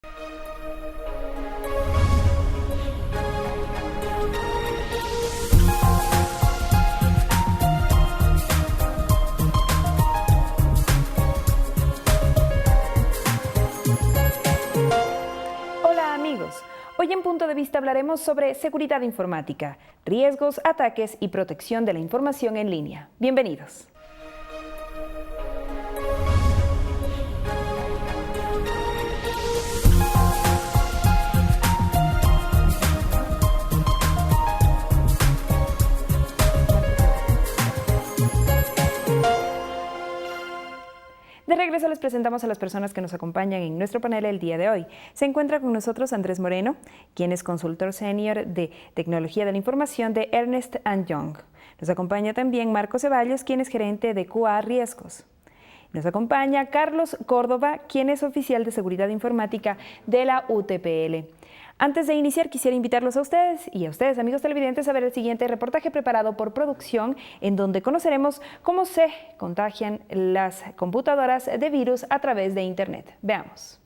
Hola amigos, hoy en Punto de Vista hablaremos sobre seguridad informática, riesgos, ataques y protección de la información en línea. Bienvenidos. De regreso les presentamos a las personas que nos acompañan en nuestro panel el día de hoy. Se encuentra con nosotros Andrés Moreno, quien es consultor senior de Tecnología de la Información de Ernst & Young. Nos acompaña también Marco Ceballos, quien es gerente de QA Riesgos. Nos acompaña Carlos Córdoba, quien es oficial de Seguridad Informática de la UTPL. Antes de iniciar, quisiera invitarlos a ustedes y a ustedes, amigos televidentes, a ver el siguiente reportaje preparado por producción, en donde conoceremos cómo se contagian las computadoras de virus a través de Internet. Veamos.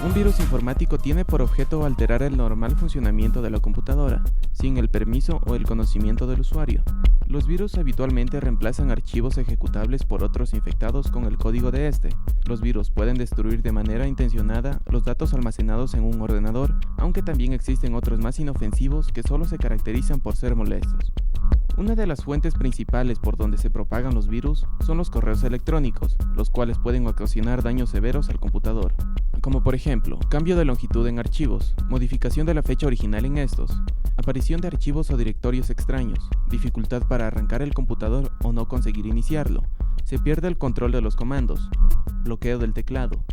Un virus informático tiene por objeto alterar el normal funcionamiento de la computadora, sin el permiso o el conocimiento del usuario. Los virus habitualmente reemplazan archivos ejecutables por otros infectados con el código de este. Los virus pueden destruir de manera intencionada los datos almacenados en un ordenador, aunque también existen otros más inofensivos que solo se caracterizan por ser molestos. Una de las fuentes principales por donde se propagan los virus son los correos electrónicos, los cuales pueden ocasionar daños severos al computador, como por ejemplo, cambio de longitud en archivos, modificación de la fecha original en estos, aparición de archivos o directorios extraños, dificultad para arrancar el computador o no conseguir iniciarlo, se pierde el control de los comandos, bloqueo del teclado,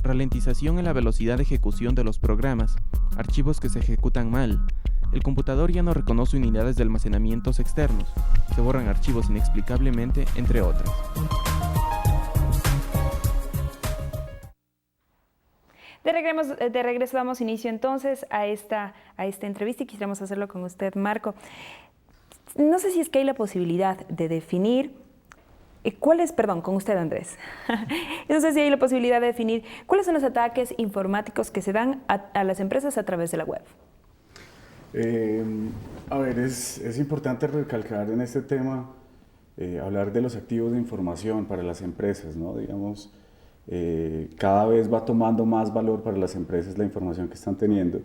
ralentización en la velocidad de ejecución de los programas, archivos que se ejecutan mal, el computador ya no reconoce unidades de almacenamiento externos, se borran archivos inexplicablemente, entre otras. De regreso damos inicio entonces a esta entrevista y quisiéramos hacerlo con usted, Marco. No sé si es que hay la posibilidad de definir con usted, Andrés. No sé si hay la posibilidad de definir cuáles son los ataques informáticos que se dan a las empresas a través de la web. Es importante recalcar en este tema, hablar de los activos de información para las empresas, ¿no? Digamos, cada vez va tomando más valor para las empresas la información que están teniendo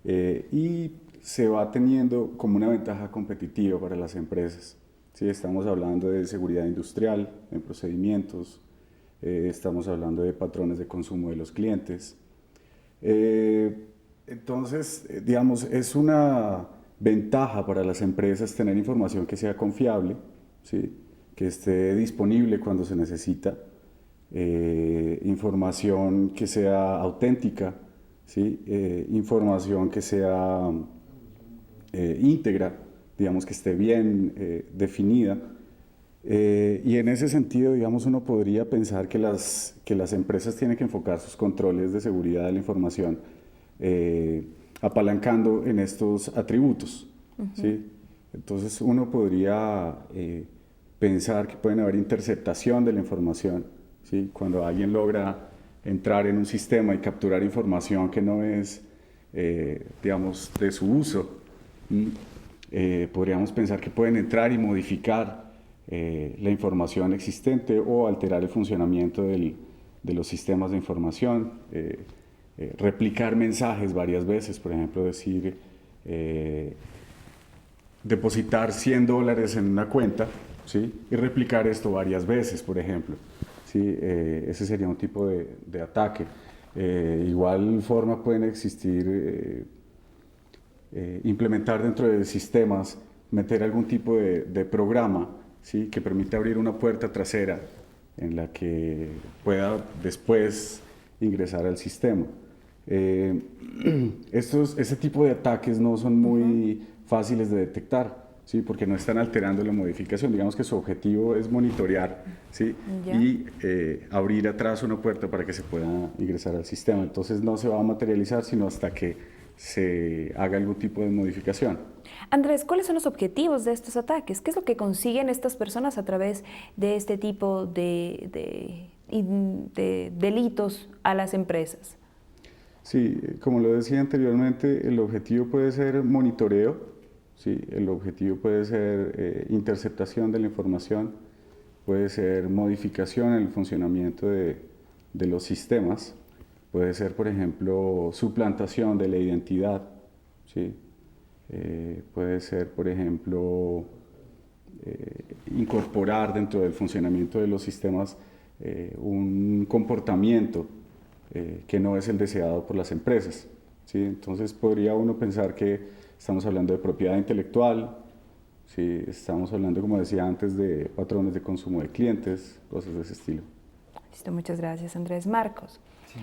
y se va teniendo como una ventaja competitiva para las empresas. ¿Sí? Estamos hablando de seguridad industrial, en procedimientos, estamos hablando de patrones de consumo de los clientes. Entonces, digamos, es una ventaja para las empresas tener información que sea confiable, ¿sí? Que esté disponible cuando se necesita, información que sea auténtica, ¿sí? Información que sea íntegra, digamos, que esté bien definida. Y en ese sentido, digamos, uno podría pensar que las empresas tienen que enfocar sus controles de seguridad de la información apalancando en estos atributos. ¿Sí? Entonces uno podría pensar que pueden haber interceptación de la información, ¿sí? Cuando alguien logra entrar en un sistema y capturar información que no es, digamos, de su uso, podríamos pensar que pueden entrar y modificar la información existente o alterar el funcionamiento de los sistemas de información, replicar mensajes varias veces, por ejemplo, decir, depositar $100 en una cuenta, ¿sí? Y replicar esto varias veces, por ejemplo, ¿sí? Ese sería un tipo de ataque. Igual forma pueden existir, implementar dentro de sistemas, meter algún tipo de programa, ¿sí? Que permita abrir una puerta trasera en la que pueda después ingresar al sistema. Ese tipo de ataques no son muy fáciles de detectar, ¿sí? Porque no están alterando la modificación. Digamos que su objetivo es monitorear, ¿sí? Y abrir atrás una puerta para que se pueda ingresar al sistema. Entonces no se va a materializar sino hasta que se haga algún tipo de modificación. Andrés, ¿cuáles son los objetivos de estos ataques? ¿Qué es lo que consiguen estas personas a través de este tipo de delitos a las empresas? Sí, como lo decía anteriormente, el objetivo puede ser monitoreo, ¿sí? El objetivo puede ser interceptación de la información, puede ser modificación en el funcionamiento de los sistemas, puede ser, por ejemplo, suplantación de la identidad, ¿sí? Puede ser, por ejemplo, incorporar dentro del funcionamiento de los sistemas un comportamiento que no es el deseado por las empresas, ¿sí? Entonces podría uno pensar que estamos hablando de propiedad intelectual, ¿sí? Estamos hablando, como decía antes, de patrones de consumo de clientes, cosas de ese estilo. Listo, muchas gracias, Andrés. Marcos. Sí.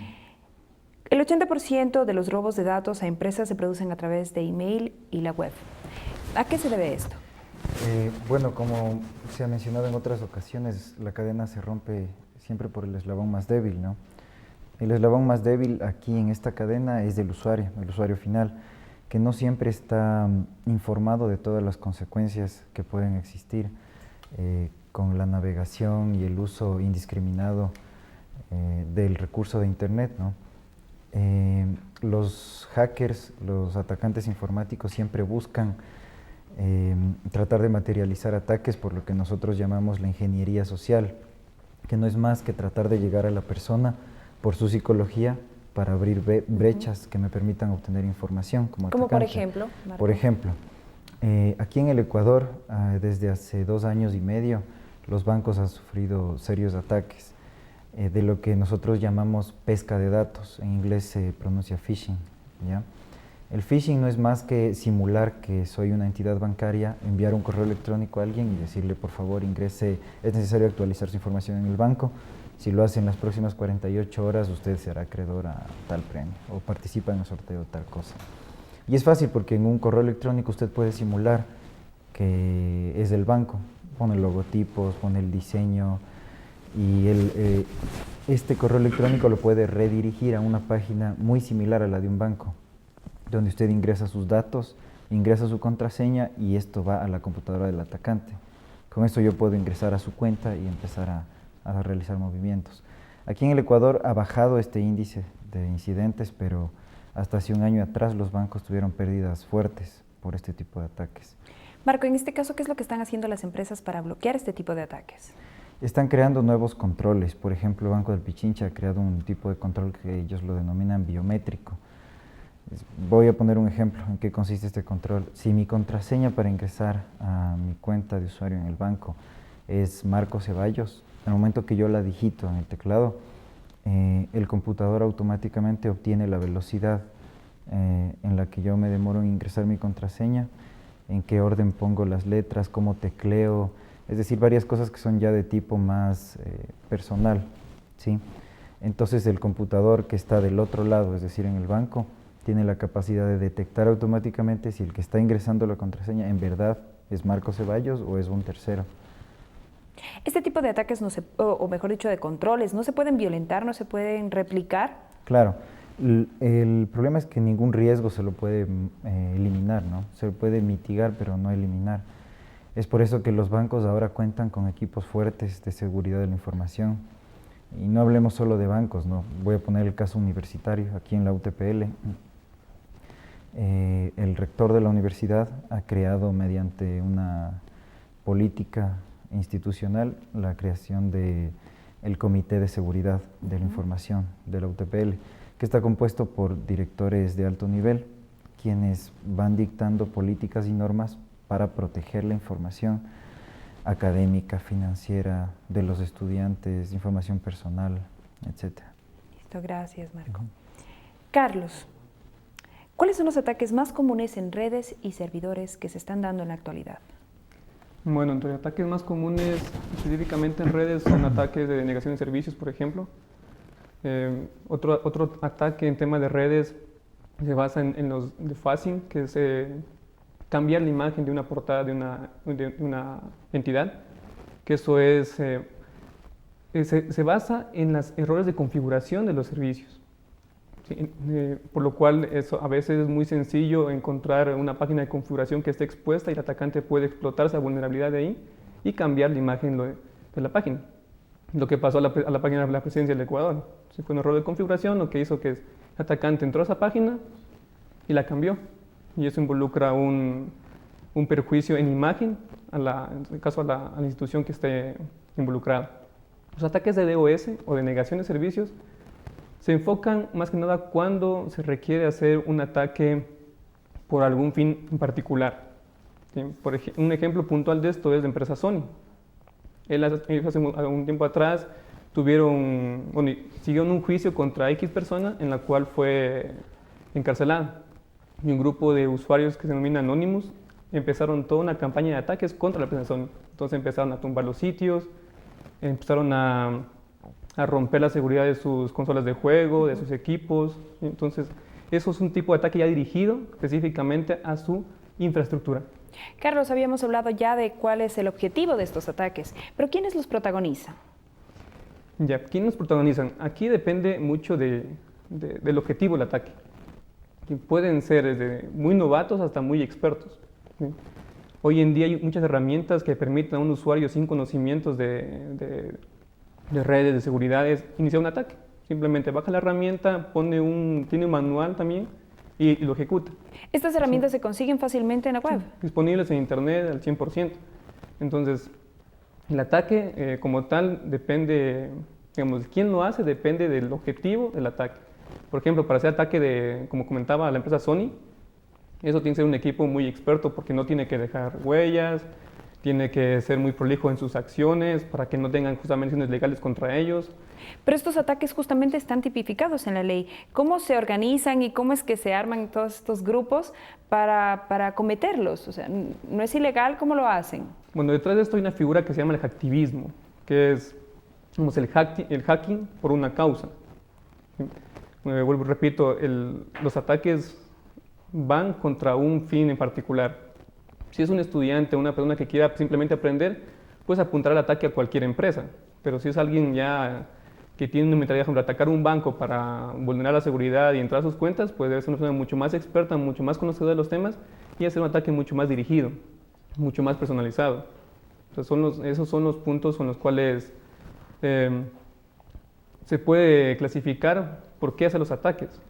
El 80% de los robos de datos a empresas se producen a través de email y la web. ¿A qué se debe esto? Bueno, como se ha mencionado en otras ocasiones, la cadena se rompe siempre por el eslabón más débil, ¿no? El eslabón más débil aquí en esta cadena es el usuario final, que no siempre está informado de todas las consecuencias que pueden existir con la navegación y el uso indiscriminado del recurso de Internet, ¿no? Los hackers, los atacantes informáticos siempre buscan tratar de materializar ataques por lo que nosotros llamamos la ingeniería social, que no es más que tratar de llegar a la persona por su psicología para abrir brechas que me permitan obtener información como atacante. ¿Cómo por ejemplo, Marco? Por ejemplo, aquí en el Ecuador, desde hace 2 años y medio, los bancos han sufrido serios ataques de lo que nosotros llamamos pesca de datos, en inglés se pronuncia phishing, ¿ya? El phishing no es más que simular que soy una entidad bancaria, enviar un correo electrónico a alguien y decirle, por favor, ingrese, es necesario actualizar su información en el banco. Si lo hace en las próximas 48 horas, usted será acreedor a tal premio o participa en el sorteo de tal cosa. Y es fácil porque en un correo electrónico usted puede simular que es del banco, pone logotipos, pone el diseño y este correo electrónico lo puede redirigir a una página muy similar a la de un banco, donde usted ingresa sus datos, ingresa su contraseña y esto va a la computadora del atacante. Con esto yo puedo ingresar a su cuenta y empezar a realizar movimientos. Aquí en el Ecuador ha bajado este índice de incidentes, pero hasta hace un año atrás los bancos tuvieron pérdidas fuertes por este tipo de ataques. Marco, en este caso, ¿qué es lo que están haciendo las empresas para bloquear este tipo de ataques? Están creando nuevos controles. Por ejemplo, el Banco del Pichincha ha creado un tipo de control que ellos lo denominan biométrico. Voy a poner un ejemplo en qué consiste este control. Si mi contraseña para ingresar a mi cuenta de usuario en el banco es Marco Ceballos, en el momento que yo la digito en el teclado, el computador automáticamente obtiene la velocidad en la que yo me demoro en ingresar mi contraseña, en qué orden pongo las letras, cómo tecleo, es decir, varias cosas que son ya de tipo más personal, ¿sí? Entonces el computador que está del otro lado, es decir, en el banco, tiene la capacidad de detectar automáticamente si el que está ingresando la contraseña en verdad es Marco Ceballos o es un tercero. Este tipo de ataques, o mejor dicho, de controles, ¿no se pueden violentar, no se pueden replicar? Claro, el problema es que ningún riesgo se lo puede eliminar, ¿no? Se puede mitigar, pero no eliminar. Es por eso que los bancos ahora cuentan con equipos fuertes de seguridad de la información. Y no hablemos solo de bancos, ¿no? Voy a poner el caso universitario, aquí en la UTPL. El rector de la universidad ha creado mediante una política institucional la creación del Comité de Seguridad de la Información de la UTPL, que está compuesto por directores de alto nivel, quienes van dictando políticas y normas para proteger la información académica, financiera, de los estudiantes, información personal, etc. Listo, gracias, Marco. Carlos, ¿cuáles son los ataques más comunes en redes y servidores que se están dando en la actualidad? Bueno, entre los ataques más comunes, específicamente en redes, son ataques de denegación de servicios, por ejemplo. Otro ataque en tema de redes se basa en los de phishing, que es cambiar la imagen de una portada de una entidad, que eso se basa en los errores de configuración de los servicios. Sí, por lo cual a veces es muy sencillo encontrar una página de configuración que esté expuesta y el atacante puede explotar esa vulnerabilidad de ahí y cambiar la imagen de la página. Lo que pasó a la página de la presidencia del Ecuador. Si fue un error de configuración, lo que hizo que el atacante entró a esa página y la cambió. Y eso involucra un perjuicio en imagen, en el caso a la institución que esté involucrada. Los ataques de DOS o de negación de servicios se enfocan más que nada cuando se requiere hacer un ataque por algún fin en particular. ¿Sí? Un ejemplo puntual de esto es la empresa Sony. Ellos hace un tiempo atrás siguieron un juicio contra X persona en la cual fue encarcelada. Y un grupo de usuarios que se denomina Anonymous empezaron toda una campaña de ataques contra la empresa Sony. Entonces empezaron a tumbar los sitios, empezaron a romper la seguridad de sus consolas de juego, de sus equipos. Entonces, eso es un tipo de ataque ya dirigido específicamente a su infraestructura. Carlos, habíamos hablado ya de cuál es el objetivo de estos ataques, pero ¿quiénes los protagonizan? Ya, ¿quiénes los protagonizan? Aquí depende mucho del objetivo del ataque. Pueden ser desde muy novatos hasta muy expertos. ¿Sí? Hoy en día hay muchas herramientas que permiten a un usuario sin conocimientos de redes, de seguridad, iniciar un ataque. Simplemente baja la herramienta, tiene un manual también y lo ejecuta. ¿Estas herramientas se consiguen fácilmente en la web? Sí, disponibles en internet al 100%. Entonces, el ataque como tal depende, digamos, de quién lo hace, depende del objetivo del ataque. Por ejemplo, para hacer ataque como comentaba la empresa Sony, eso tiene que ser un equipo muy experto porque no tiene que dejar huellas, tiene que ser muy prolijo en sus acciones para que no tengan justamente acciones legales contra ellos. Pero estos ataques justamente están tipificados en la ley. ¿Cómo se organizan y cómo es que se arman todos estos grupos para cometerlos? O sea, ¿no es ilegal? ¿Cómo lo hacen? Bueno, detrás de esto hay una figura que se llama el hacktivismo, que es el hacking por una causa. Vuelvo y repito, los ataques van contra un fin en particular. Si es un estudiante, una persona que quiera simplemente aprender, puedes apuntar al ataque a cualquier empresa. Pero si es alguien ya que tiene una mentalidad, por ejemplo, atacar un banco para vulnerar la seguridad y entrar a sus cuentas, pues debe ser una persona mucho más experta, mucho más conocedora de los temas y hacer un ataque mucho más dirigido, mucho más personalizado. Entonces esos son los puntos con los cuales se puede clasificar por qué hace los ataques.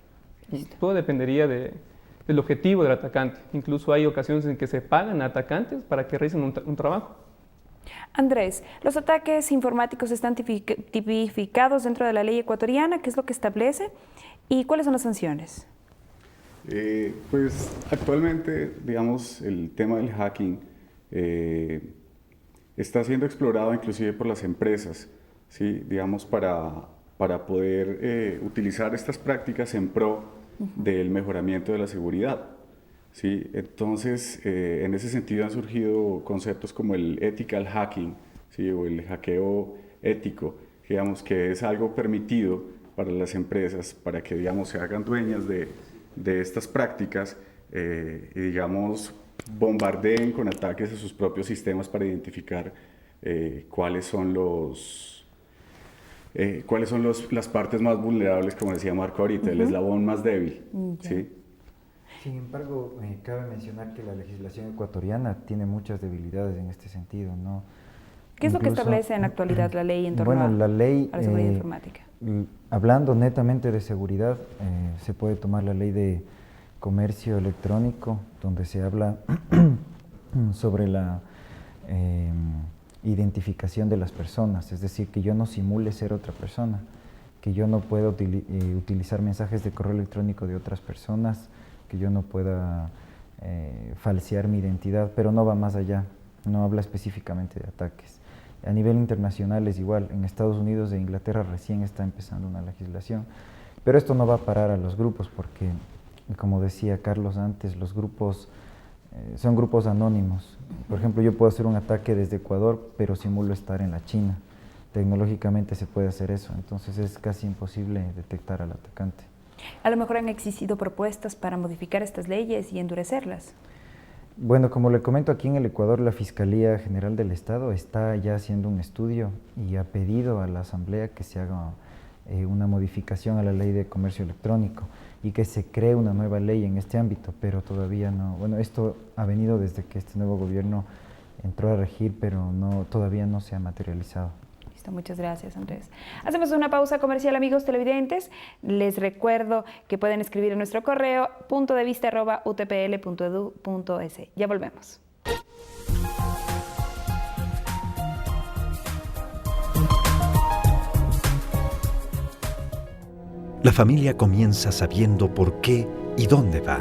Todo dependería del objetivo del atacante. Incluso hay ocasiones en que se pagan a atacantes para que realicen un trabajo. Andrés, los ataques informáticos están tipificados dentro de la ley ecuatoriana. ¿Qué es lo que establece? ¿Y cuáles son las sanciones? Pues actualmente, digamos, el tema del hacking está siendo explorado inclusive por las empresas, ¿sí? Digamos, para poder utilizar estas prácticas en pro del mejoramiento de la seguridad. ¿Sí? Entonces, en ese sentido han surgido conceptos como el ethical hacking, ¿sí? O el hackeo ético, digamos, que es algo permitido para las empresas para que, digamos, se hagan dueñas de estas prácticas y, digamos, bombardeen con ataques a sus propios sistemas para identificar cuáles son las partes más vulnerables, como decía Marco ahorita, el eslabón más débil. ¿Sí? Sin embargo, cabe mencionar que la legislación ecuatoriana tiene muchas debilidades en este sentido, ¿no? ¿Qué es lo que establece en la actualidad la ley en torno a la seguridad informática? Hablando netamente de seguridad, se puede tomar la ley de comercio electrónico, donde se habla sobre la identificación de las personas, es decir, que yo no simule ser otra persona, que yo no pueda utilizar mensajes de correo electrónico de otras personas, que yo no pueda falsear mi identidad, pero no va más allá, no habla específicamente de ataques. A nivel internacional es igual, en Estados Unidos e Inglaterra recién está empezando una legislación, pero esto no va a parar a los grupos porque, como decía Carlos antes, los grupos son grupos anónimos. Por ejemplo, yo puedo hacer un ataque desde Ecuador, pero simulo estar en la China. Tecnológicamente se puede hacer eso, entonces es casi imposible detectar al atacante. A lo mejor han existido propuestas para modificar estas leyes y endurecerlas. Bueno, como le comento, aquí en el Ecuador la Fiscalía General del Estado está ya haciendo un estudio y ha pedido a la Asamblea que se haga una modificación a la ley de comercio electrónico y que se cree una nueva ley en este ámbito, pero todavía no. Bueno, esto ha venido desde que este nuevo gobierno entró a regir, pero todavía no se ha materializado. Listo, muchas gracias, Andrés. Hacemos una pausa comercial, amigos televidentes. Les recuerdo que pueden escribir en nuestro correo puntodevista@utpl.edu.es. Ya volvemos. La familia comienza sabiendo por qué y dónde va,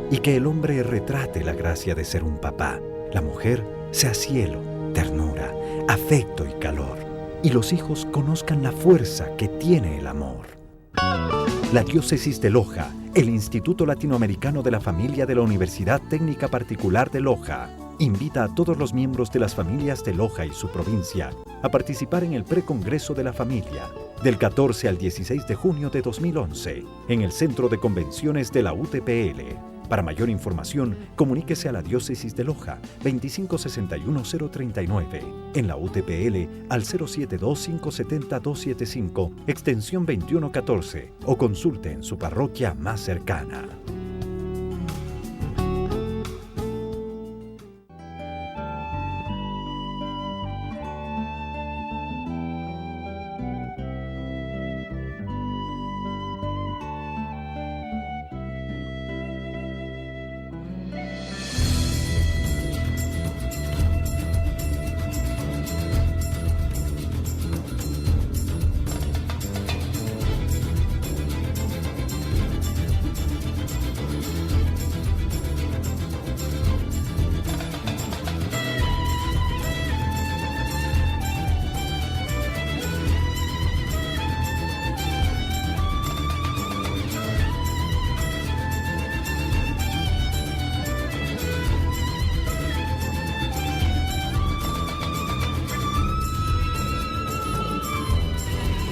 y que el hombre retrate la gracia de ser un papá, la mujer sea cielo, ternura, afecto y calor, y los hijos conozcan la fuerza que tiene el amor. La Diócesis de Loja, el Instituto Latinoamericano de la Familia de la Universidad Técnica Particular de Loja, invita a todos los miembros de las familias de Loja y su provincia a participar en el Precongreso de la Familia, del 14 al 16 de junio de 2011, en el Centro de Convenciones de la UTPL. Para mayor información, comuníquese a la Diócesis de Loja, 2561-039, en la UTPL al 072-570-275, extensión 2114, o consulte en su parroquia más cercana.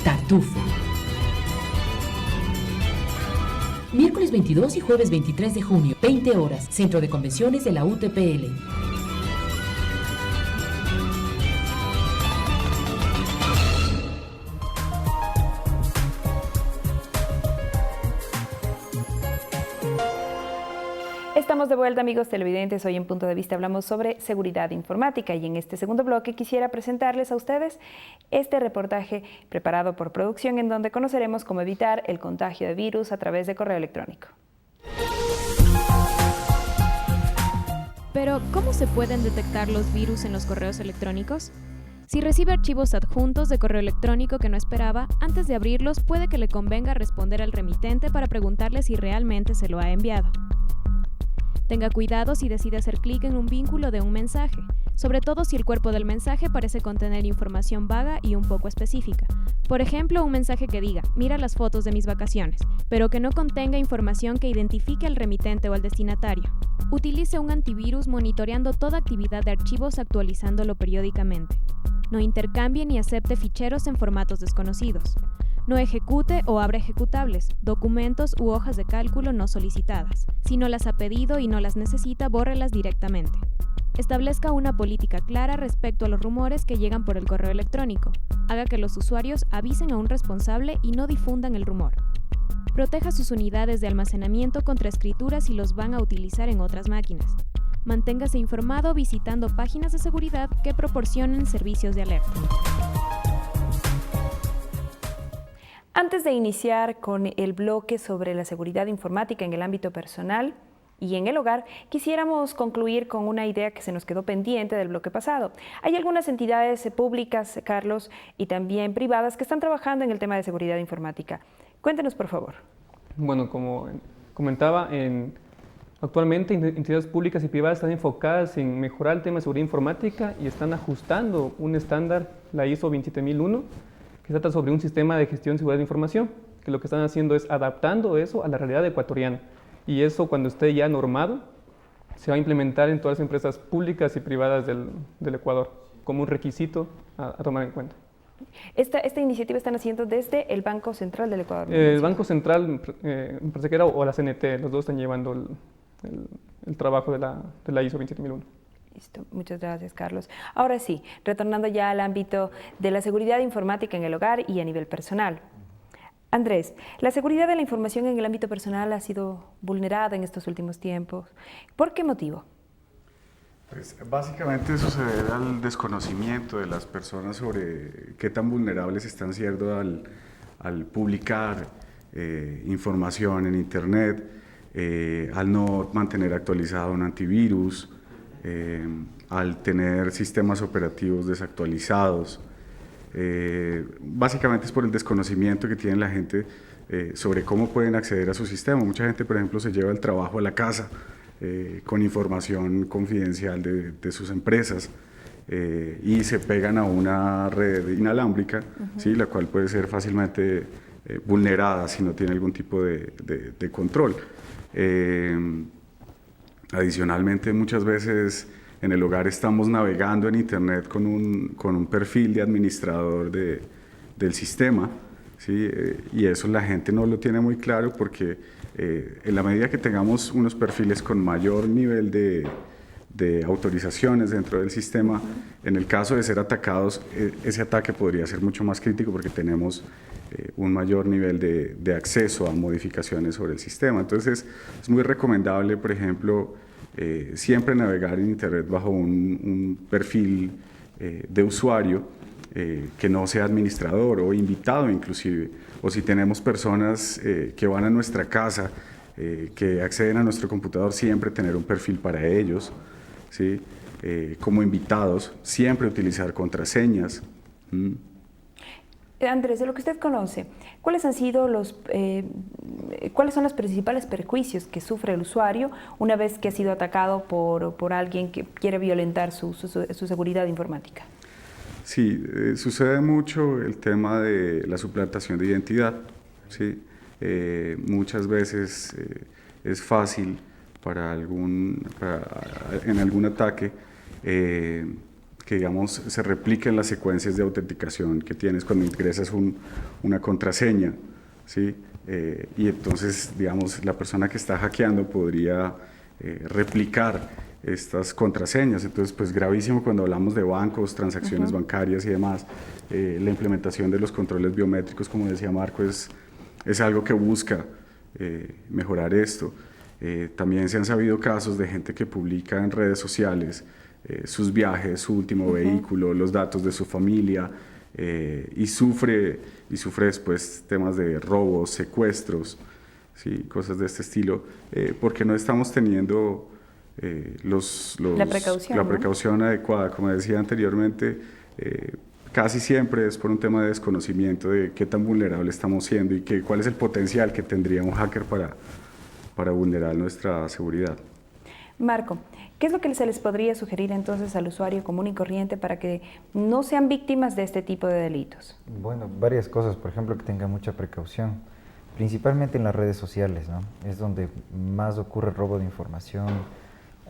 Tartufo. Miércoles 22 y jueves 23 de junio, 20 horas, Centro de Convenciones de la UTPL. Estamos de vuelta, amigos televidentes. Hoy en Punto de Vista hablamos sobre seguridad informática y en este segundo bloque quisiera presentarles a ustedes este reportaje preparado por producción en donde conoceremos cómo evitar el contagio de virus a través de correo electrónico. Pero, ¿cómo se pueden detectar los virus en los correos electrónicos? Si recibe archivos adjuntos de correo electrónico que no esperaba, antes de abrirlos puede que le convenga responder al remitente para preguntarle si realmente se lo ha enviado. Tenga cuidado si decide hacer clic en un vínculo de un mensaje, sobre todo si el cuerpo del mensaje parece contener información vaga y un poco específica. Por ejemplo, un mensaje que diga, mira las fotos de mis vacaciones, pero que no contenga información que identifique al remitente o al destinatario. Utilice un antivirus monitoreando toda actividad de archivos actualizándolo periódicamente. No intercambie ni acepte ficheros en formatos desconocidos. No ejecute o abra ejecutables, documentos u hojas de cálculo no solicitadas. Si no las ha pedido y no las necesita, bórrelas directamente. Establezca una política clara respecto a los rumores que llegan por el correo electrónico. Haga que los usuarios avisen a un responsable y no difundan el rumor. Proteja sus unidades de almacenamiento contra escrituras si los van a utilizar en otras máquinas. Manténgase informado visitando páginas de seguridad que proporcionen servicios de alerta. Antes de iniciar con el bloque sobre la seguridad informática en el ámbito personal y en el hogar, quisiéramos concluir con una idea que se nos quedó pendiente del bloque pasado. Hay algunas entidades públicas, Carlos, y también privadas que están trabajando en el tema de seguridad informática. Cuéntenos, por favor. Bueno, como comentaba, actualmente entidades públicas y privadas están enfocadas en mejorar el tema de seguridad informática y están ajustando un estándar, la ISO 27001, que trata sobre un sistema de gestión de seguridad de información, que lo que están haciendo es adaptando eso a la realidad ecuatoriana. Y eso, cuando esté ya normado, se va a implementar en todas las empresas públicas y privadas del Ecuador, como un requisito a tomar en cuenta. Esta iniciativa están haciendo desde el Banco Central del Ecuador. El Banco Central, me parece que era, o la CNT, los dos están llevando el trabajo de la ISO 27001. Listo, muchas gracias, Carlos. Ahora sí, retornando ya al ámbito de la seguridad informática en el hogar y a nivel personal. Andrés, la seguridad de la información en el ámbito personal ha sido vulnerada en estos últimos tiempos. ¿Por qué motivo? Pues básicamente eso se debe al desconocimiento de las personas sobre qué tan vulnerables están siendo al publicar información en Internet, al no mantener actualizado un antivirus, al tener sistemas operativos desactualizados. Básicamente es por el desconocimiento que tiene la gente sobre cómo pueden acceder a su sistema. Mucha gente, por ejemplo, se lleva el trabajo a la casa con información confidencial de sus empresas y se pegan a una red inalámbrica, ¿sí? La cual puede ser fácilmente vulnerada si no tiene algún tipo de control. Adicionalmente, muchas veces en el hogar estamos navegando en Internet con un perfil de administrador del sistema, ¿sí? Y eso la gente no lo tiene muy claro porque en la medida que tengamos unos perfiles con mayor nivel de autorizaciones dentro del sistema, en el caso de ser atacados, ese ataque podría ser mucho más crítico porque tenemos un mayor nivel de acceso a modificaciones sobre el sistema. Entonces es muy recomendable, por ejemplo, siempre navegar en Internet bajo un perfil de usuario que no sea administrador o invitado inclusive, o si tenemos personas que van a nuestra casa, que acceden a nuestro computador, siempre tener un perfil para ellos, ¿sí? Como invitados, siempre utilizar contraseñas. Andrés, de lo que usted conoce, ¿cuáles han sido cuáles son los principales perjuicios que sufre el usuario una vez que ha sido atacado por alguien que quiere violentar su seguridad informática? Sí, sucede mucho el tema de la suplantación de identidad, ¿sí? Muchas veces es fácil en algún ataque que, digamos, se repliquen las secuencias de autenticación que tienes cuando ingresas una contraseña, ¿sí? Y entonces, digamos, la persona que está hackeando podría replicar estas contraseñas. Entonces, pues gravísimo cuando hablamos de bancos, transacciones bancarias y demás. La implementación de los controles biométricos, como decía Marco, es algo que busca mejorar esto. También se han sabido casos de gente que publica en redes sociales sus viajes, su último vehículo, los datos de su familia, y sufre después temas de robos, secuestros, ¿sí? Cosas de este estilo, porque no estamos teniendo la precaución adecuada. Como decía anteriormente, casi siempre es por un tema de desconocimiento de qué tan vulnerable estamos siendo y cuál es el potencial que tendría un hacker para vulnerar nuestra seguridad. Marco, ¿qué es lo que se les podría sugerir entonces al usuario común y corriente para que no sean víctimas de este tipo de delitos? Bueno, varias cosas. Por ejemplo, que tenga mucha precaución, principalmente en las redes sociales, ¿no? Es donde más ocurre el robo de información.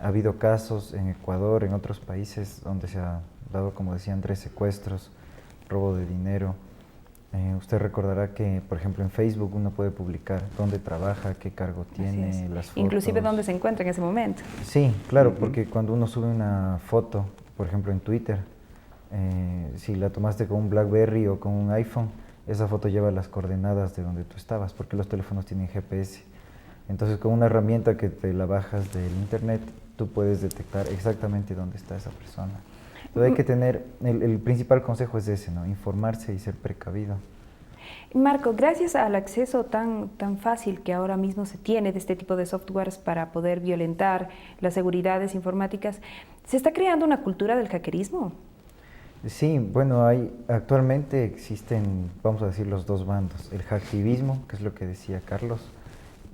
Ha habido casos en Ecuador, en otros países, donde se ha dado, como decía Andrés, secuestros, robo de dinero. Usted recordará que, por ejemplo, en Facebook uno puede publicar dónde trabaja, qué cargo tiene, las fotos. Inclusive dónde se encuentra en ese momento. Sí, claro, porque cuando uno sube una foto, por ejemplo en Twitter, si la tomaste con un BlackBerry o con un iPhone, esa foto lleva las coordenadas de donde tú estabas, porque los teléfonos tienen GPS. Entonces, con una herramienta que te la bajas del internet, tú puedes detectar exactamente dónde está esa persona. Entonces, hay que tener, el principal consejo es ese, ¿no? Informarse y ser precavido. Marco, gracias al acceso tan fácil que ahora mismo se tiene de este tipo de softwares para poder violentar las seguridades informáticas, ¿se está creando una cultura del hackerismo? Sí, bueno, actualmente existen, vamos a decir, los dos bandos. El hacktivismo, que es lo que decía Carlos,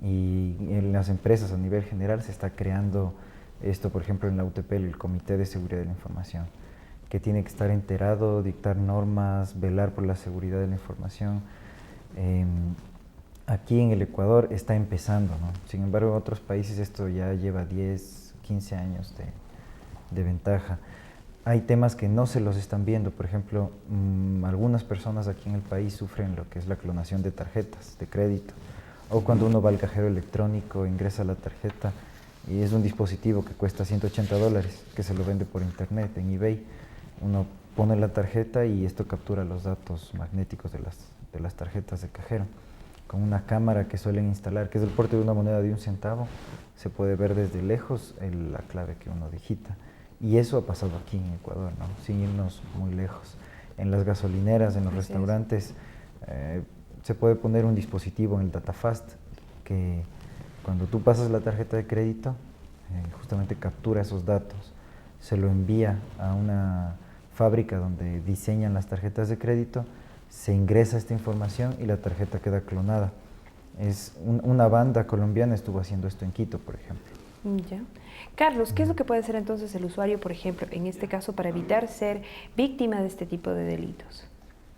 y en las empresas a nivel general se está creando esto, por ejemplo, en la UTP, el Comité de Seguridad de la Información, que tiene que estar enterado, dictar normas, velar por la seguridad de la información. Aquí en el Ecuador está empezando, ¿no? Sin embargo, en otros países esto ya lleva 10, 15 años de ventaja. Hay temas que no se los están viendo. Por ejemplo, algunas personas aquí en el país sufren lo que es la clonación de tarjetas de crédito, o cuando uno va al cajero electrónico, ingresa la tarjeta y es un dispositivo que cuesta $180, que se lo vende por internet en eBay. Uno pone la tarjeta y esto captura los datos magnéticos de las tarjetas de cajero. con una cámara que suelen instalar, que es el porte de una moneda de 1 centavo, se puede ver desde lejos la clave que uno digita. Y eso ha pasado aquí en Ecuador, ¿no? Sin irnos muy lejos. En las gasolineras, en los restaurantes, se puede poner un dispositivo en el DataFast que cuando tú pasas la tarjeta de crédito, justamente captura esos datos, se lo envía a una fábrica donde diseñan las tarjetas de crédito, se ingresa esta información y la tarjeta queda clonada. Una banda colombiana estuvo haciendo esto en Quito, por ejemplo. Ya. Carlos, ¿qué es lo que puede hacer entonces el usuario, por ejemplo, en este caso, para evitar ser víctima de este tipo de delitos?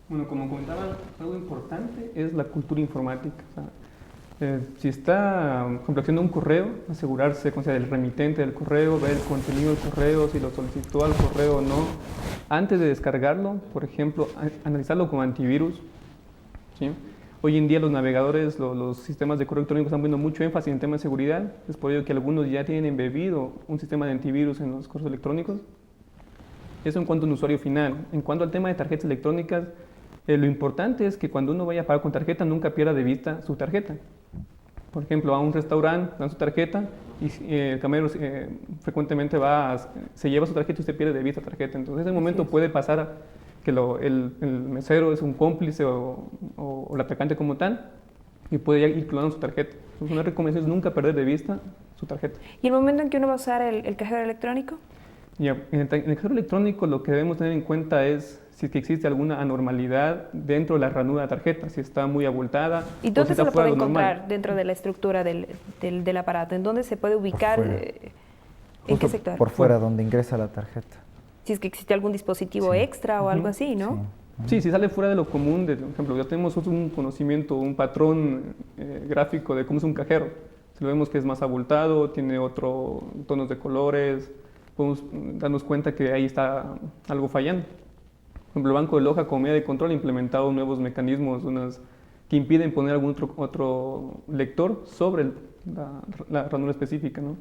Bueno, como comentaba, algo importante es la cultura informática. O sea, si está, por ejemplo, haciendo un correo, asegurarse del remitente del correo, ver el contenido del correo, si lo solicitó al correo o no. Antes de descargarlo, por ejemplo, analizarlo con antivirus, ¿sí? Hoy en día los navegadores, los sistemas de correo electrónico están poniendo mucho énfasis en el tema de seguridad. Es por ello que algunos ya tienen embebido un sistema de antivirus en los correos electrónicos. Eso en cuanto a un usuario final. En cuanto al tema de tarjetas electrónicas, lo importante es que cuando uno vaya a pagar con tarjeta nunca pierda de vista su tarjeta. Por ejemplo, va a un restaurante, dan su tarjeta y el camarero frecuentemente se lleva su tarjeta y usted pierde de vista la tarjeta. Entonces, en ese momento puede pasar que el mesero es un cómplice o el atacante como tal y puede ir clonando su tarjeta. Entonces, una recomendación es nunca perder de vista su tarjeta. ¿Y el momento en que uno va a usar el cajero electrónico? Ya, en el cajero electrónico lo que debemos tener en cuenta es si es que existe alguna anormalidad dentro de la ranura de la tarjeta, si está muy abultada. ¿Y dónde si se lo puede encontrar normal. dentro de la estructura del aparato? ¿En dónde se puede ubicar? ¿En qué sector? Por fuera, donde ingresa la tarjeta. Si es que existe algún dispositivo extra o algo así, ¿no? Sí, si sale fuera de lo común, por ejemplo, ya tenemos un conocimiento, un patrón gráfico de cómo es un cajero. Si lo vemos que es más abultado, tiene otros tonos de colores, podemos darnos cuenta que ahí está algo fallando. Por ejemplo, el Banco de Loja, como medida de control, ha implementado nuevos mecanismos que impiden poner algún otro lector sobre la ranura específica, ¿no?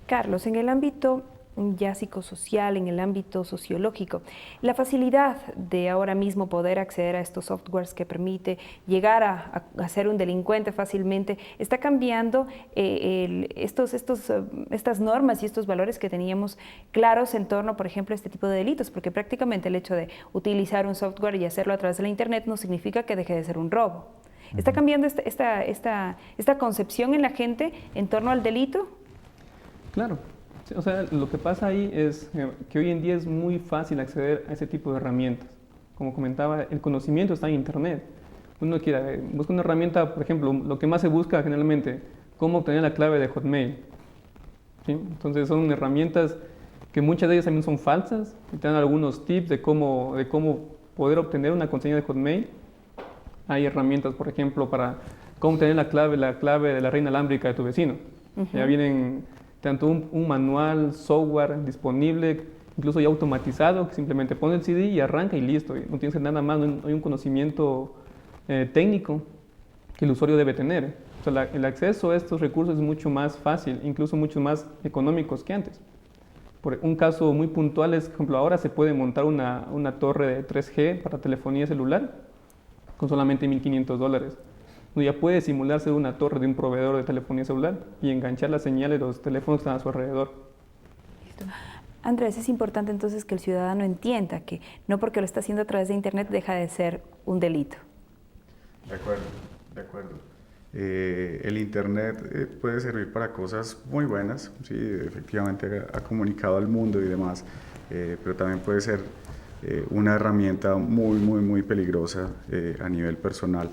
Carlos, en el ámbito ya psicosocial, en el ámbito sociológico, la facilidad de ahora mismo poder acceder a estos softwares que permite llegar a ser un delincuente fácilmente, está cambiando estas normas y estos valores que teníamos claros en torno, por ejemplo, a este tipo de delitos, porque prácticamente el hecho de utilizar un software y hacerlo a través de la internet no significa que deje de ser un robo. ¿Está cambiando esta concepción en la gente en torno al delito? Claro. O sea, lo que pasa ahí es que hoy en día es muy fácil acceder a ese tipo de herramientas. Como comentaba, el conocimiento está en Internet. Uno busca una herramienta, por ejemplo, lo que más se busca generalmente, cómo obtener la clave de Hotmail. ¿Sí? Entonces son herramientas que muchas de ellas también son falsas y te dan algunos tips de cómo poder obtener una contraseña de Hotmail. Hay herramientas, por ejemplo, para cómo obtener la clave de la reina alámbrica de tu vecino. Ya vienen tanto un manual, software disponible, incluso ya automatizado, que simplemente pone el CD y arranca y listo. No tienes que hacer nada más, no hay un conocimiento técnico que el usuario debe tener. O sea, el acceso a estos recursos es mucho más fácil, incluso mucho más económicos que antes. Por un caso muy puntual es, por ejemplo, ahora se puede montar una torre de 3G para telefonía celular con solamente $1.500. Ya puede simular ser una torre de un proveedor de telefonía celular y enganchar las señales de los teléfonos que están a su alrededor. Listo. Andrés, es importante entonces que el ciudadano entienda que no porque lo está haciendo a través de Internet deja de ser un delito. De acuerdo. El Internet puede servir para cosas muy buenas, sí, efectivamente ha comunicado al mundo y demás, pero también puede ser una herramienta muy peligrosa a nivel personal.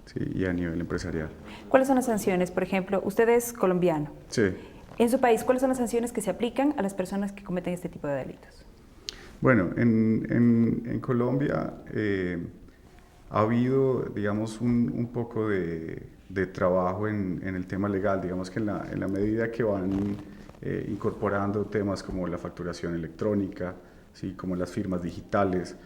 Sí, y a nivel empresarial. ¿Cuáles son las sanciones? Por ejemplo, usted es colombiano. Sí. En su país, ¿cuáles son las sanciones que se aplican a las personas que cometen este tipo de delitos? Bueno, en Colombia ha habido, digamos, un poco de trabajo en el tema legal. Digamos que en la medida que van incorporando temas como la facturación electrónica, ¿sí? Como las firmas digitales,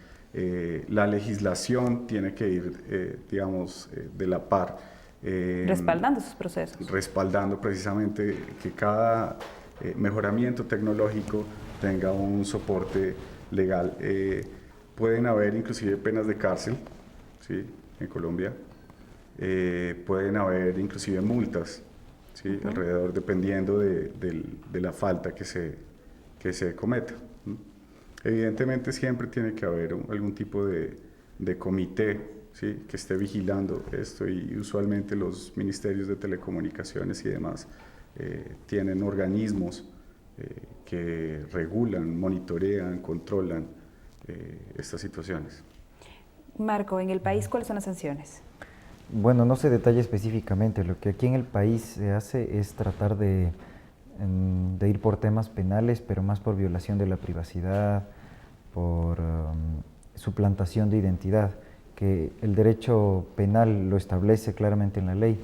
la legislación tiene que ir, digamos, de la par. Respaldando esos procesos. Respaldando precisamente que cada mejoramiento tecnológico tenga un soporte legal. Pueden haber inclusive penas de cárcel, ¿sí? En Colombia. pueden haber inclusive multas, ¿sí? Alrededor, dependiendo de la falta que se cometa. Evidentemente siempre tiene que haber algún tipo de comité, ¿sí? Que esté vigilando esto, y usualmente los ministerios de telecomunicaciones y demás tienen organismos que regulan, monitorean, controlan estas situaciones. Marco, en el país, ¿cuáles son las sanciones? Bueno, no se detalla específicamente. Lo que aquí en el país se hace es tratar de ir por temas penales, pero más por violación de la privacidad, por suplantación de identidad, que el derecho penal lo establece claramente en la ley.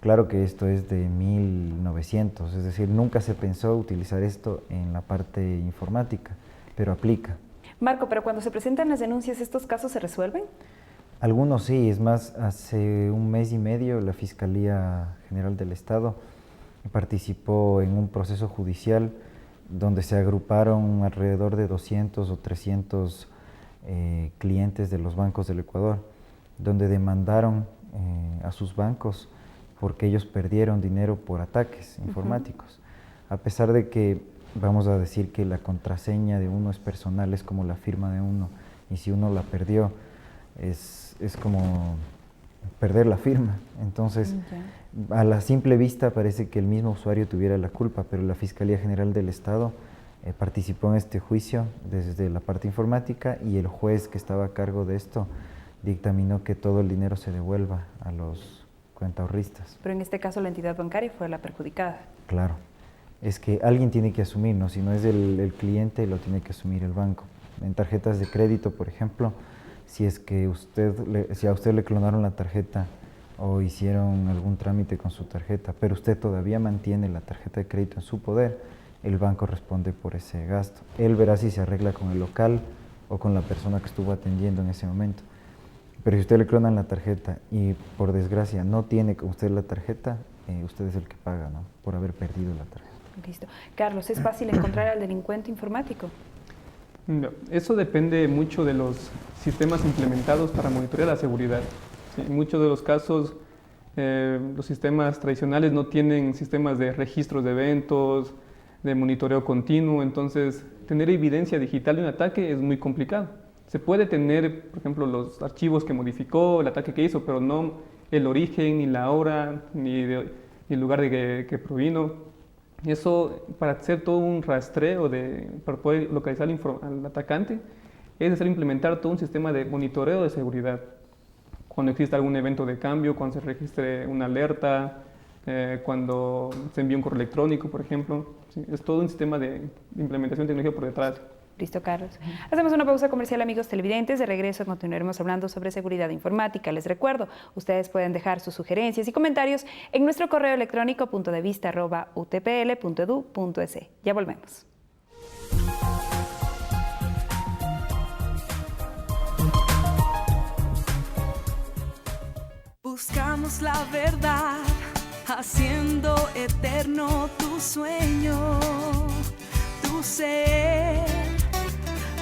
Claro que esto es de 1900, es decir, nunca se pensó utilizar esto en la parte informática, pero aplica. Marco, pero cuando se presentan las denuncias, ¿estos casos se resuelven? Algunos sí, es más, hace un mes y medio la Fiscalía General del Estado participó en un proceso judicial donde se agruparon alrededor de 200 o 300 clientes de los bancos del Ecuador, donde demandaron a sus bancos porque ellos perdieron dinero por ataques informáticos. A pesar de que, vamos a decir que la contraseña de uno es personal, es como la firma de uno, y si uno la perdió, es como perder la firma. Entonces, a la simple vista parece que el mismo usuario tuviera la culpa, pero la Fiscalía General del Estado participó en este juicio desde la parte informática, y el juez que estaba a cargo de esto dictaminó que todo el dinero se devuelva a los cuentaahorristas. Pero en este caso la entidad bancaria fue la perjudicada. Claro, es que alguien tiene que asumir, ¿no? Si no es el cliente, lo tiene que asumir el banco. En tarjetas de crédito, por ejemplo, si es que si a usted le clonaron la tarjeta o hicieron algún trámite con su tarjeta, pero usted todavía mantiene la tarjeta de crédito en su poder, el banco responde por ese gasto. Él verá si se arregla con el local o con la persona que estuvo atendiendo en ese momento. Pero si usted le clonan la tarjeta y por desgracia no tiene con usted la tarjeta, usted es el que paga, ¿no? Por haber perdido la tarjeta. Listo. Carlos, ¿es fácil encontrar al delincuente informático? No, eso depende mucho de los sistemas implementados para monitorear la seguridad. Sí, en muchos de los casos, los sistemas tradicionales no tienen sistemas de registros de eventos, de monitoreo continuo, entonces tener evidencia digital de un ataque es muy complicado. Se puede tener, por ejemplo, los archivos que modificó, el ataque que hizo, pero no el origen, ni la hora, ni el lugar de que provino. Eso, para hacer todo un rastreo, para poder localizar al atacante, es necesario implementar todo un sistema de monitoreo de seguridad. Cuando exista algún evento de cambio, cuando se registre una alerta, cuando se envíe un correo electrónico, por ejemplo. Sí, es todo un sistema de implementación de tecnología por detrás. Listo, Carlos. Hacemos una pausa comercial, amigos televidentes. De regreso continuaremos hablando sobre seguridad informática. Les recuerdo, ustedes pueden dejar sus sugerencias y comentarios en nuestro correo electrónico puntodevista@utpl.edu.es. Ya volvemos. Buscamos la verdad, haciendo eterno tu sueño, tu ser.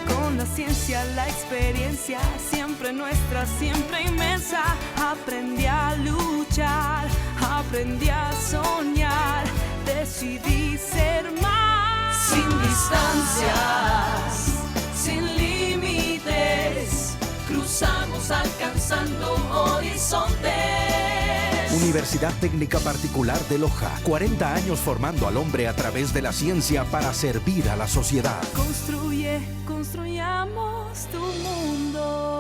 Con la ciencia, la experiencia, siempre nuestra, siempre inmensa. Aprendí a luchar, aprendí a soñar, decidí ser más. Sin distancias, sin límites, cruzamos alcanzando horizontes. Universidad Técnica Particular de Loja, 40 años formando al hombre a través de la ciencia para servir a la sociedad. Construyamos tu mundo.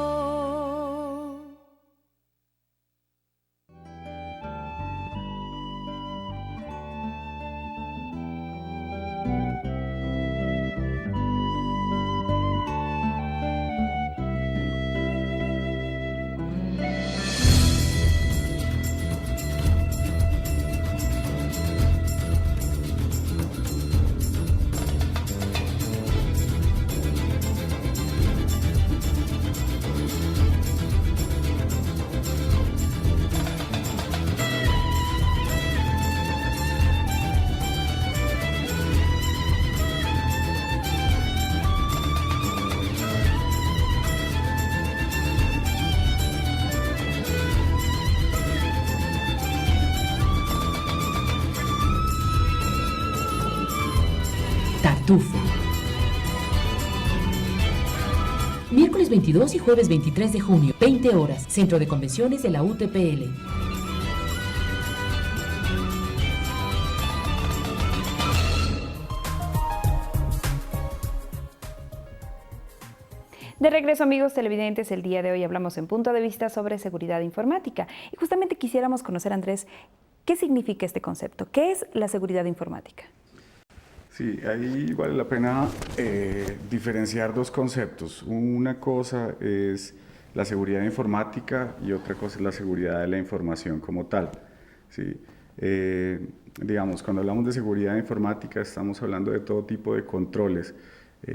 TUFO. Miércoles 22 y jueves 23 de junio, 20 horas, Centro de Convenciones de la UTPL. De regreso, amigos televidentes, el día de hoy hablamos en Punto de Vista sobre seguridad informática. Y justamente quisiéramos conocer, Andrés, ¿qué significa este concepto? ¿Qué es la seguridad informática? Sí, ahí vale la pena diferenciar dos conceptos. Una cosa es la seguridad informática y otra cosa es la seguridad de la información como tal. ¿Sí? Digamos, cuando hablamos de seguridad informática estamos hablando de todo tipo de controles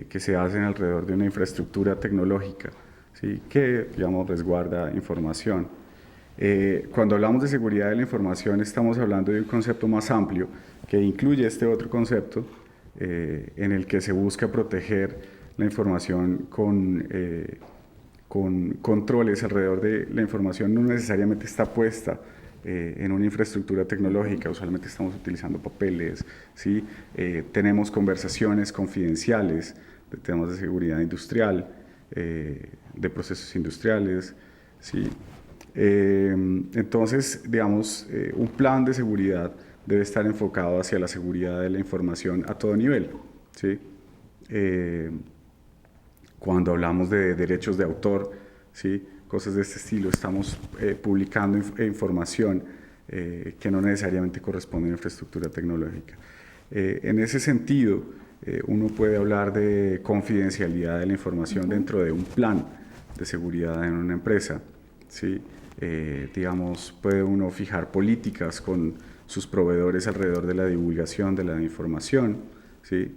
que se hacen alrededor de una infraestructura tecnológica, ¿sí? Que, digamos, resguarda información. Cuando hablamos de seguridad de la información estamos hablando de un concepto más amplio que incluye este otro concepto en el que se busca proteger la información con controles alrededor de la información. No necesariamente está puesta en una infraestructura tecnológica, usualmente estamos utilizando papeles, ¿sí? Tenemos conversaciones confidenciales de temas de seguridad industrial, de procesos industriales, ¿sí? Entonces, digamos, un plan de seguridad debe estar enfocado hacia la seguridad de la información a todo nivel, ¿sí? Cuando hablamos de derechos de autor, ¿sí? Cosas de este estilo, estamos publicando información que no necesariamente corresponde a infraestructura tecnológica. En ese sentido, uno puede hablar de confidencialidad de la información dentro de un plan de seguridad en una empresa, ¿sí? Digamos, puede uno fijar políticas con sus proveedores alrededor de la divulgación de la información, ¿sí?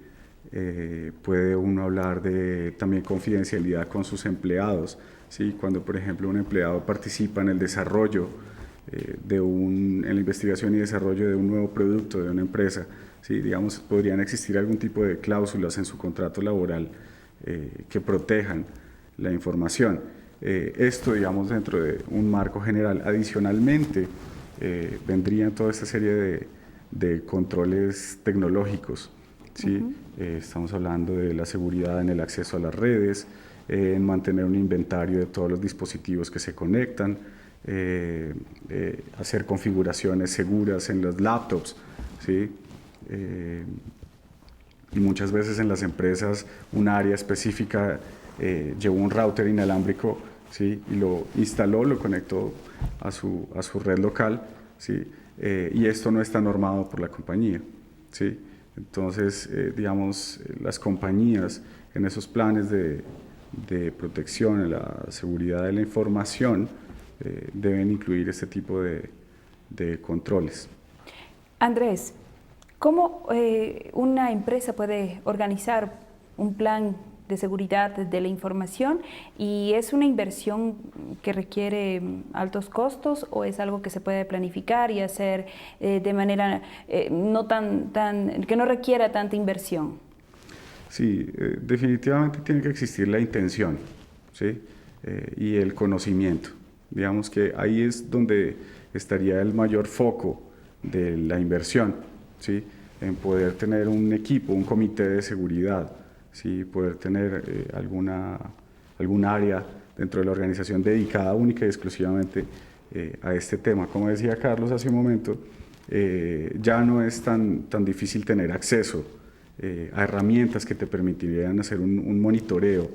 Puede uno hablar de también confidencialidad con sus empleados, ¿sí? Cuando, por ejemplo, un empleado participa en el desarrollo, en la investigación y desarrollo de un nuevo producto de una empresa, ¿sí? Digamos, podrían existir algún tipo de cláusulas en su contrato laboral que protejan la información. Esto, digamos, dentro de un marco general. Adicionalmente, vendrían toda esta serie de controles tecnológicos, ¿sí? Estamos hablando de la seguridad en el acceso a las redes, en mantener un inventario de todos los dispositivos que se conectan, hacer configuraciones seguras en los laptops, ¿sí? Y muchas veces en las empresas un área específica llevó un router inalámbrico, ¿sí? Y lo instaló, lo conectó a su red local, ¿sí? Y esto no está normado por la compañía, ¿sí? Entonces, digamos, las compañías en esos planes de protección a la seguridad de la información deben incluir este tipo de controles. Andrés, ¿cómo una empresa puede organizar un plan de seguridad de la información? ¿Y es una inversión que requiere altos costos o es algo que se puede planificar y hacer de manera que no requiera tanta inversión? Sí, definitivamente tiene que existir la intención, ¿sí? Y el conocimiento. Digamos que ahí es donde estaría el mayor foco de la inversión, ¿sí? En poder tener un equipo, un comité de seguridad, ¿sí? Poder tener algún área dentro de la organización dedicada única y exclusivamente a este tema. Como decía Carlos hace un momento, ya no es tan difícil tener acceso a herramientas que te permitirían hacer un monitoreo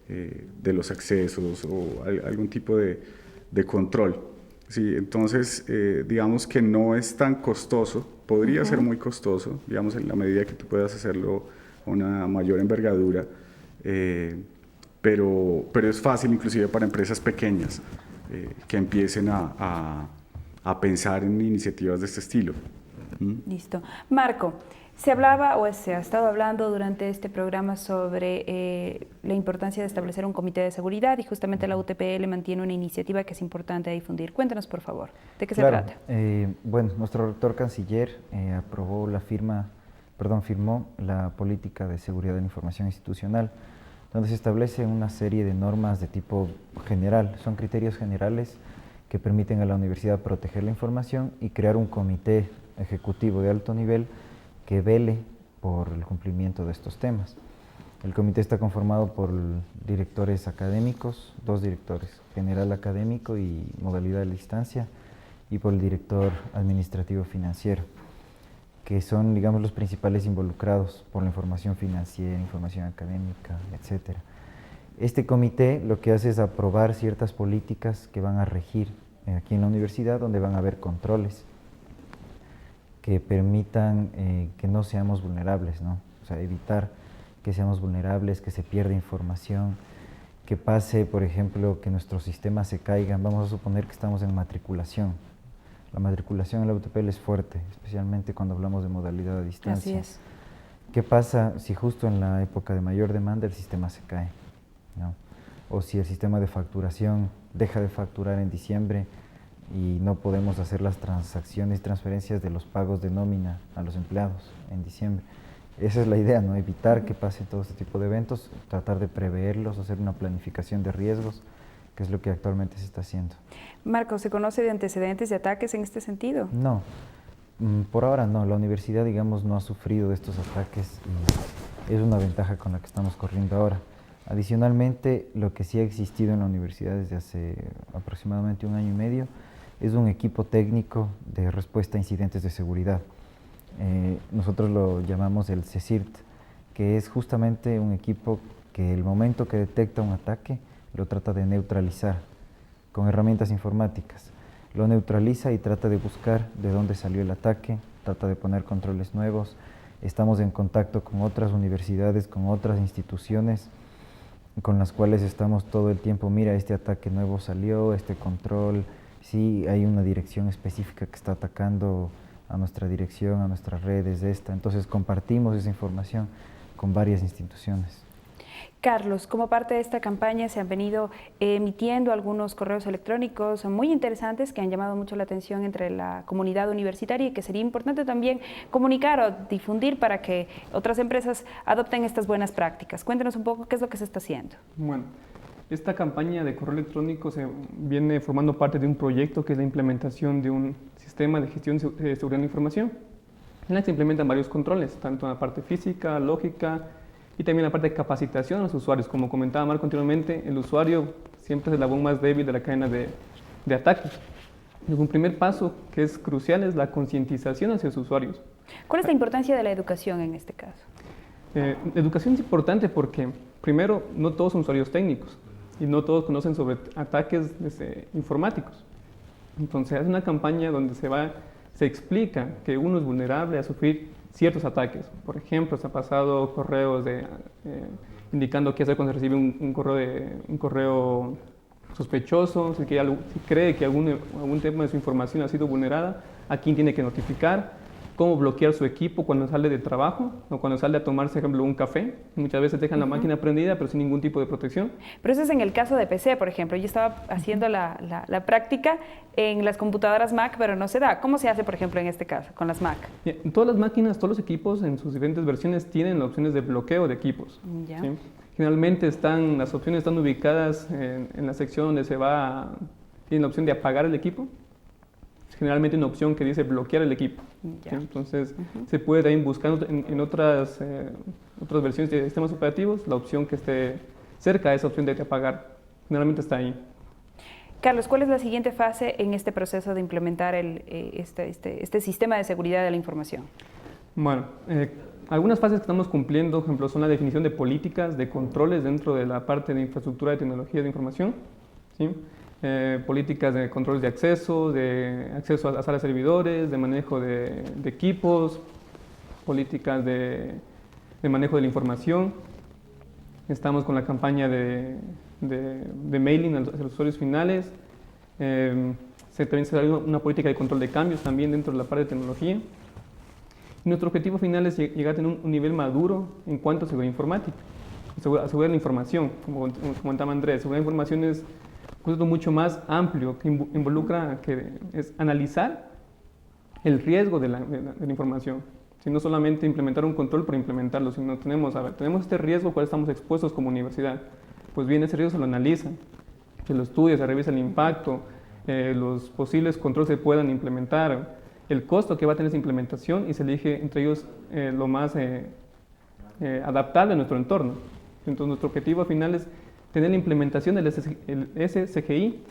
de los accesos o algún tipo de control. Sí, entonces, digamos que no es tan costoso, podría ser muy costoso, digamos, en la medida que tú puedas hacerlo a una mayor envergadura, pero es fácil inclusive para empresas pequeñas que empiecen a pensar en iniciativas de este estilo. Listo. Marco, se hablaba o se ha estado hablando durante este programa sobre la importancia de establecer un comité de seguridad y justamente la UTPL mantiene una iniciativa que es importante a difundir. Cuéntanos, por favor, ¿de qué se trata? Bueno, nuestro rector canciller firmó la política de seguridad de la información institucional, donde se establece una serie de normas de tipo general. Son criterios generales que permiten a la universidad proteger la información y crear un comité ejecutivo de alto nivel que vele por el cumplimiento de estos temas. El comité está conformado por directores académicos, 2 directores, general académico y modalidad de la instancia, y por el director administrativo financiero, que son, digamos, los principales involucrados por la información financiera, información académica, etc. Este comité lo que hace es aprobar ciertas políticas que van a regir aquí en la universidad, donde van a haber controles que permitan que no seamos vulnerables, ¿no? O sea, evitar que seamos vulnerables, que se pierda información, que pase, por ejemplo, que nuestros sistemas se caigan. Vamos a suponer que estamos en matriculación. La matriculación en la UTPL es fuerte, especialmente cuando hablamos de modalidad a distancia. Así es. ¿Qué pasa si justo en la época de mayor demanda el sistema se cae, ¿no? O si el sistema de facturación deja de facturar en diciembre y no podemos hacer las transacciones y transferencias de los pagos de nómina a los empleados en diciembre. Esa es la idea, ¿no? Evitar que pase todo este tipo de eventos, tratar de preverlos, hacer una planificación de riesgos, que es lo que actualmente se está haciendo. Marco, ¿se conoce de antecedentes de ataques en este sentido? No, por ahora no. La universidad, digamos, no ha sufrido de estos ataques y es una ventaja con la que estamos corriendo ahora. Adicionalmente, lo que sí ha existido en la universidad desde hace aproximadamente 1 año y medio es un equipo técnico de respuesta a incidentes de seguridad. Nosotros lo llamamos el CECIRT, que es justamente un equipo que el momento que detecta un ataque lo trata de neutralizar con herramientas informáticas. Lo neutraliza y trata de buscar de dónde salió el ataque, trata de poner controles nuevos. Estamos en contacto con otras universidades, con otras instituciones con las cuales estamos todo el tiempo. Mira, este ataque nuevo salió, este control, sí, hay una dirección específica que está atacando a nuestra dirección, a nuestras redes, entonces compartimos esa información con varias instituciones. Carlos, como parte de esta campaña se han venido emitiendo algunos correos electrónicos muy interesantes que han llamado mucho la atención entre la comunidad universitaria y que sería importante también comunicar o difundir para que otras empresas adopten estas buenas prácticas. Cuéntanos un poco qué es lo que se está haciendo. Bueno, esta campaña de correo electrónico se viene formando parte de un proyecto que es la implementación de un sistema de gestión de seguridad de la información, en la que se implementan varios controles, tanto en la parte física, lógica, y también la parte de capacitación a los usuarios. Como comentaba Marco anteriormente, el usuario siempre es el eslabón más débil de la cadena de ataques. Un primer paso que es crucial es la concientización hacia los usuarios. ¿Cuál es la importancia de la educación en este caso? La educación es importante porque, primero, no todos son usuarios técnicos y no todos conocen sobre ataques informáticos. Entonces, es una campaña donde se explica que uno es vulnerable a sufrir ciertos ataques. Por ejemplo, se ha pasado correos indicando qué hacer cuando se recibe un correo sospechoso, si cree que algún tema de su información ha sido vulnerada, a quién tiene que notificar, cómo bloquear su equipo cuando sale de trabajo o cuando sale a tomarse, por ejemplo, un café. Muchas veces dejan la máquina prendida, pero sin ningún tipo de protección. Pero eso es en el caso de PC, por ejemplo. Yo estaba haciendo la práctica en las computadoras Mac, pero no se da. ¿Cómo se hace, por ejemplo, en este caso, con las Mac? En todas las máquinas, todos los equipos, en sus diferentes versiones, tienen las opciones de bloqueo de equipos. Ya. ¿Sí? Generalmente las opciones están ubicadas en la sección donde tiene la opción de apagar el equipo. Generalmente una opción que dice bloquear el equipo. ¿Sí? Entonces, se puede también buscar en otras versiones de sistemas operativos la opción que esté cerca de esa opción de apagar. Generalmente está ahí. Carlos, ¿cuál es la siguiente fase en este proceso de implementar este sistema de seguridad de la información? Bueno, algunas fases que estamos cumpliendo, por ejemplo, son la definición de políticas, de controles dentro de la parte de infraestructura de tecnología de información, ¿sí? Políticas de controles de acceso a salas de servidores, de manejo de equipos, políticas de manejo de la información. Estamos con la campaña de mailing a los usuarios finales. También se da una política de control de cambios también dentro de la parte de tecnología. Y nuestro objetivo final es llegar a tener un nivel maduro en cuanto a seguridad informática, asegurar la información, como comentaba Andrés. Seguridad de información es un concepto mucho más amplio que involucra, que es analizar el riesgo de la información. Si no solamente implementar un control por implementarlo, sino tenemos este riesgo al cual estamos expuestos como universidad. Pues bien, ese riesgo se lo analiza, se lo estudia, se revisa el impacto, los posibles controles se puedan implementar, el costo que va a tener esa implementación y se elige entre ellos lo más adaptable a nuestro entorno. Entonces nuestro objetivo final es tener la implementación del SCGI,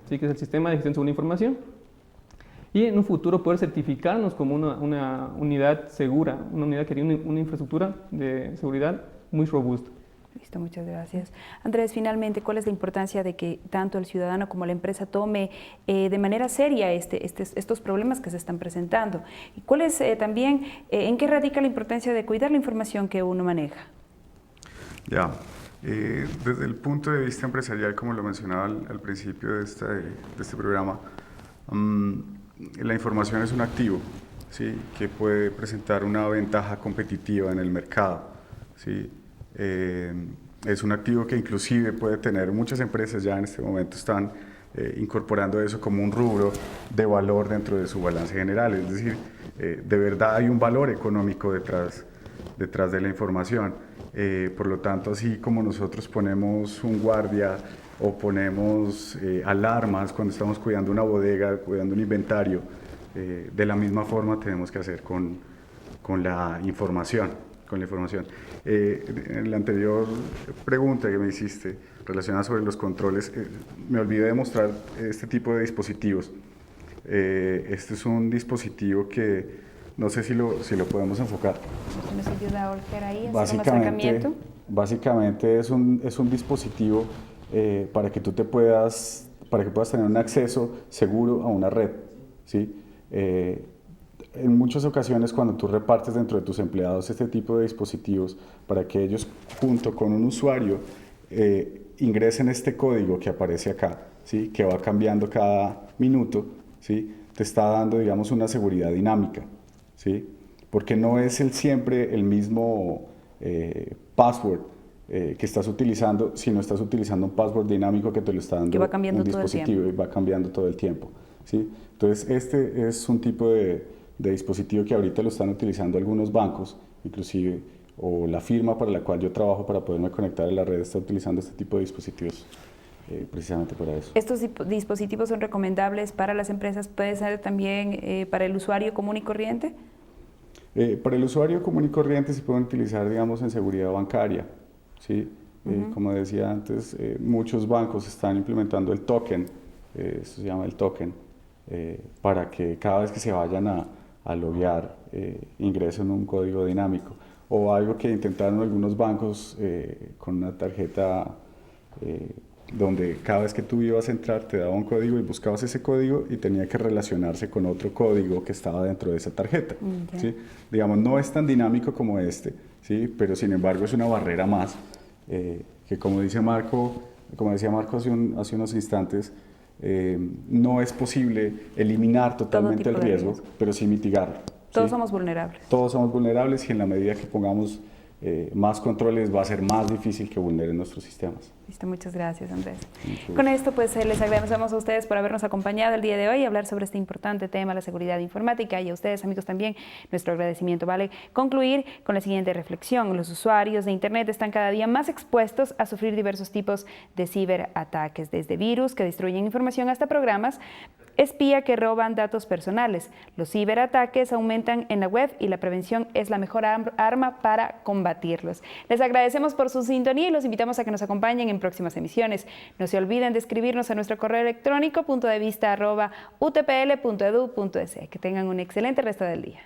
¿sí? Que es el Sistema de Gestión Segura de Información, y en un futuro poder certificarnos como una unidad segura, una unidad que tiene una infraestructura de seguridad muy robusta. Listo, muchas gracias. Andrés, finalmente, ¿cuál es la importancia de que tanto el ciudadano como la empresa tome de manera seria estos problemas que se están presentando? ¿Y cuál es también, en qué radica la importancia de cuidar la información que uno maneja? Ya, desde el punto de vista empresarial, como lo mencionaba al principio de este programa, la información es un activo, ¿sí? Que puede presentar una ventaja competitiva en el mercado, ¿sí? Es un activo que inclusive puede tener, muchas empresas ya en este momento están incorporando eso como un rubro de valor dentro de su balance general, es decir, de verdad hay un valor económico detrás de la información. Por lo tanto, así como nosotros ponemos un guardia o ponemos alarmas cuando estamos cuidando una bodega, cuidando un inventario, de la misma forma tenemos que hacer con la información. En la anterior pregunta que me hiciste relacionada sobre los controles, me olvidé de mostrar este tipo de dispositivos. Este es un dispositivo que no sé si lo podemos enfocar. ¿Nos ayuda a voltear ahí, hacer un acercamiento? Básicamente es un dispositivo para que puedas tener un acceso seguro a una red, ¿sí? En muchas ocasiones cuando tú repartes dentro de tus empleados este tipo de dispositivos para que ellos junto con un usuario ingresen este código que aparece acá, ¿sí? Que va cambiando cada minuto, ¿sí? Te está dando, digamos, una seguridad dinámica, ¿sí? Porque no es siempre el mismo password que estás utilizando, sino estás utilizando un password dinámico que te lo está dando un dispositivo y va cambiando todo el tiempo, ¿sí? Entonces este es un tipo de dispositivo que ahorita lo están utilizando algunos bancos, inclusive, o la firma para la cual yo trabajo para poderme conectar a la red está utilizando este tipo de dispositivos precisamente para eso. ¿Estos dispositivos son recomendables para las empresas? ¿Puede ser también para el usuario común y corriente? Para el usuario común y corriente se pueden utilizar, digamos, en seguridad bancaria, ¿sí? Como decía antes, muchos bancos están implementando el token, esto se llama el token, para que cada vez que se vayan a loguear ingresen un código dinámico. O algo que intentaron algunos bancos con una tarjeta donde cada vez que tú ibas a entrar te daba un código y buscabas ese código y tenía que relacionarse con otro código que estaba dentro de esa tarjeta. ¿Sí? Digamos, no es tan dinámico como este, ¿sí? Pero sin embargo es una barrera más que como decía Marco hace unos instantes, no es posible eliminar totalmente el riesgo, pero sí mitigarlo. Todos ¿sí? somos vulnerables. Todos somos vulnerables y en la medida que pongamos más controles va a ser más difícil que vulneren nuestros sistemas. Listo, muchas gracias, Andrés. Con esto pues les agradecemos a ustedes por habernos acompañado el día de hoy y hablar sobre este importante tema, la seguridad informática, y a ustedes, amigos, también nuestro agradecimiento. Vale concluir con la siguiente reflexión: los usuarios de Internet están cada día más expuestos a sufrir diversos tipos de ciberataques, desde virus que destruyen información hasta programas espía que roban datos personales. Los ciberataques aumentan en la web y la prevención es la mejor arma para combatirlos. Les agradecemos por su sintonía y los invitamos a que nos acompañen en próximas emisiones. No se olviden de escribirnos a nuestro correo electrónico puntodevista@utpl.edu.es. Que tengan un excelente resto del día.